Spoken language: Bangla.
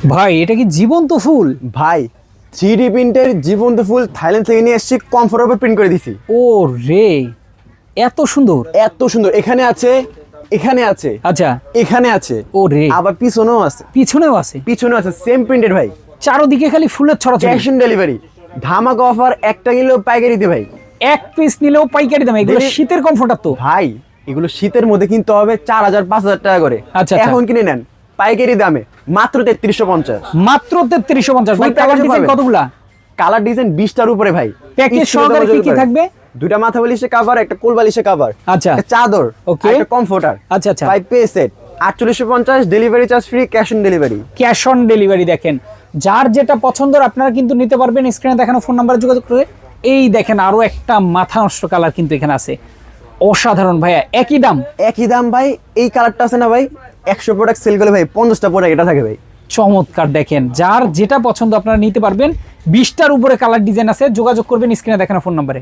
ভাই এটা কি জীবন্ত ফুল? ভাই 3D প্রিন্টের জীবন্ত ফুল থাইল্যান্ড থেকে নিয়ে এসেছি, কমফোর্টেবল প্রিন্ট করে দিছি। ও রে, এত সুন্দর! এত সুন্দর, এখানে আছে, এখানে আছে, আচ্ছা, এখানে আছে, ও রে, আবার পিছনেও আছে, পিছনেও আছে, পিছনেও আছে, সেম প্রিন্টেড ভাই। চারদিকে খালি ফুলের ছড়াছড়ি। ক্যাশ অন ডেলিভারি, ধামাকা অফার, একটা নিলেও পাইকারিতে ভাই। এক পিস নিলেও পাইকারি দামে। এগুলো শীতের কমফোর্টার তো ভাই এগুলো শীতের মধ্যে কিনতে হবে 4000-5000 টাকা করে। আচ্ছা, এখন কিনে নেন পাইকারি দামে মাত্র 3350। মাত্র 3350। ভাই Full কালার package ডিজাইন পাবেন। কতগুলা? কালার ডিজাইন 20টার উপরে ভাই। প্যাকেজ সহকারে কি কি থাকবে? দুইটা মাথা বালিশে কভার, একটা কোল বালিশে কভার, আচ্ছা, একটা চাদর, ওকে, একটা কমফোর্টার। আচ্ছা আচ্ছা, 5 piece set 4850, delivery charge free, cash on delivery. Cash on delivery. দেখেন যার যেটা পছন্দ আপনারা কিন্তু নিতে পারবেন স্ক্রিনে দেখানো ফোন নাম্বারে যোগাযোগ করে। এই দেখেন আরো একটা মাথা নষ্ট কালার কিন্তু এখানে আছে, অসাধারণ ভাইয়া। একই দাম? একই দাম ভাই। এই কালারটা আছে না ভাই, 100 প্রোডাক্ট সেল করলে ভাই 50টা প্রোডাক্ট এটা থাকে ভাই। চমৎকার। দেখেন যার যেটা পছন্দ আপনারা নিতে পারবেন। 20টার উপরে কালার ডিজাইন আছে, যোগাযোগ করবেন স্ক্রিনে দেখানো ফোন নাম্বারে।